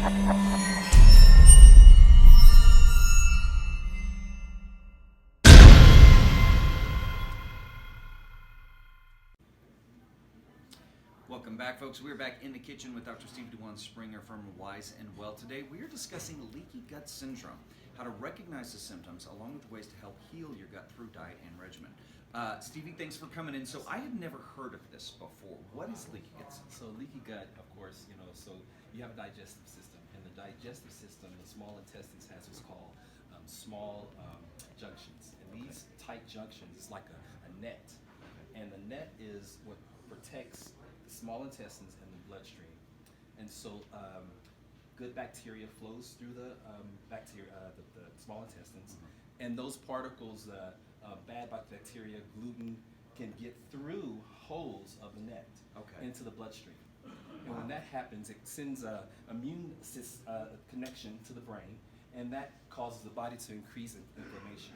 Welcome back, folks. We're back in the kitchen with Dr. Stevie Dejuan Springer from Wise and Well. Today we are discussing leaky gut syndrome, how to recognize the symptoms, along with ways to help heal your gut through diet and regimen. Stevie, thanks for coming in. So I had never heard of this before. What is leaky gut syndrome? So leaky gut, of course, so you have a digestive system, and the digestive system, the small intestines has what's called small junctions, and these tight junctions is like a net, and the net is what protects the small intestines and the bloodstream, and so good bacteria flows through the small intestines, and those particles, bad bacteria, gluten, can get through holes of the net into the bloodstream. And when that happens, it sends a immune connection to the brain, and that causes the body to increase inflammation.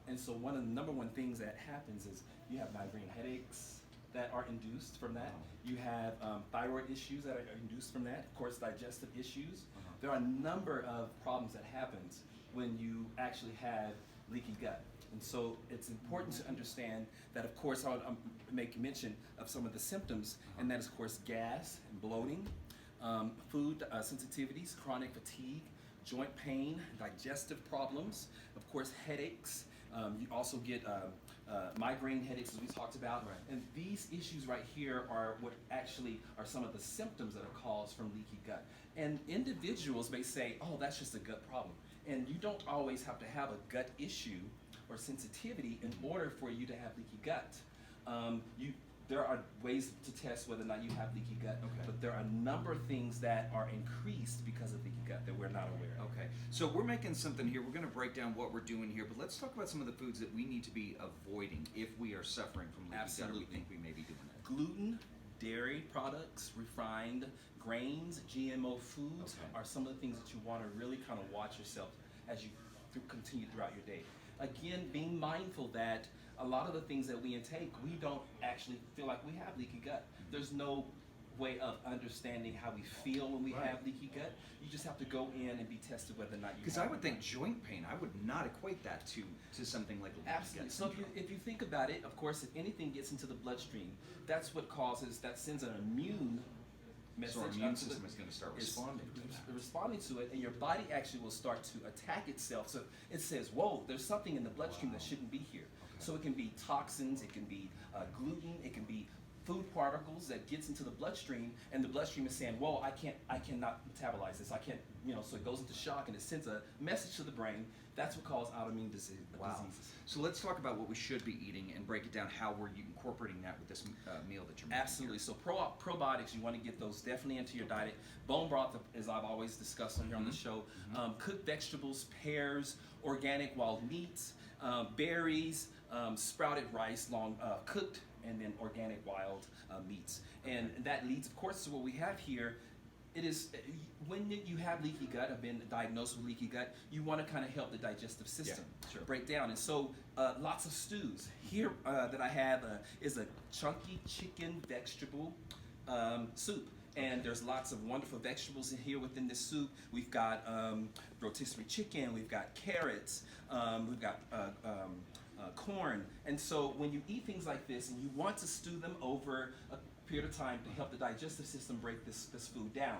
And so one of the number one things that happens is you have migraine headaches that are induced from that. You have thyroid issues that are induced from that. Of course, digestive issues. There are a number of problems that happens when you actually have leaky gut. And so it's important to understand that, of course, I'll make mention of some of the symptoms, and that is, of course, gas and bloating, food sensitivities, chronic fatigue, joint pain, digestive problems, of course, headaches. You also get migraine headaches, as we talked about. Right. And these issues right here are what actually are some of the symptoms that are caused from leaky gut. And individuals may say, oh, that's just a gut problem. And you don't always have to have a gut issue or sensitivity in order for you to have leaky gut. There are ways to test whether or not you have leaky gut, but there are a number of things that are increased because of leaky gut that we're not aware of. Okay, so we're making something here. We're going to break down what we're doing here, but let's talk about some of the foods that we need to be avoiding if we are suffering from leaky gut, or we think we may be doing that. Gluten, dairy products, refined grains, GMO foods are some of the things that you want to really kind of watch yourself as you continue throughout your day. Again, being mindful that a lot of the things that we intake, we don't actually feel like we have leaky gut. There's no way of understanding how we feel when we have leaky gut. You just have to go in and be tested whether or not you have. Because I would think joint pain, I would not equate that to something like leaky gut syndrome. So if you think about it, of course, if anything gets into the bloodstream, that's what sends an immune message. So our immune system is going to start responding to it, and your body actually will start to attack itself. So it says, whoa, there's something in the bloodstream that shouldn't be here. So it can be toxins, it can be gluten, it can be food particles that gets into the bloodstream, and the bloodstream is saying, whoa, I cannot metabolize this. I can't, so it goes into shock, and it sends a message to the brain. That's what causes autoimmune diseases. So let's talk about what we should be eating and break it down how we're incorporating that with this meal that you're making. Absolutely. So probiotics, you want to get those definitely into your diet. Bone broth, as I've always discussed on here on the show. Cooked vegetables, pears, organic wild meats, berries, sprouted rice, long cooked, and then organic wild meats. And that leads, of course, to what we have here. It is when you have leaky gut, have been diagnosed with leaky gut, you want to kind of help the digestive system break down. And so lots of stews. Here that I have is a chunky chicken vegetable soup. And there's lots of wonderful vegetables in here within this soup. We've got rotisserie chicken, we've got carrots, we've got corn. And so when you eat things like this and you want to stew them over a period of time to help the digestive system break this food down,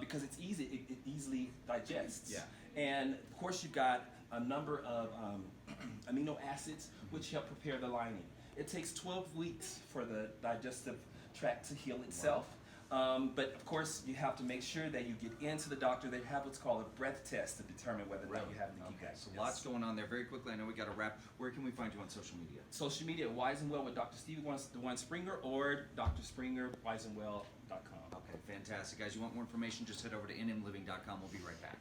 because it's easy, it easily digests. And of course you've got a number of amino acids which help prepare the lining. It takes 12 weeks for the digestive tract to heal itself. But of course, you have to make sure that you get into the doctor. They have what's called a breath test to determine whether or not you have leaky gut. So lots going on there. Very quickly, I know we got to wrap. Where can we find you on social media? Social media, Wise and Well with Dr. Stevie Dejuan Springer, or Dr. Springer, wiseandwell.com. Okay, fantastic. Guys, you want more information, just head over to nmliving.com. We'll be right back.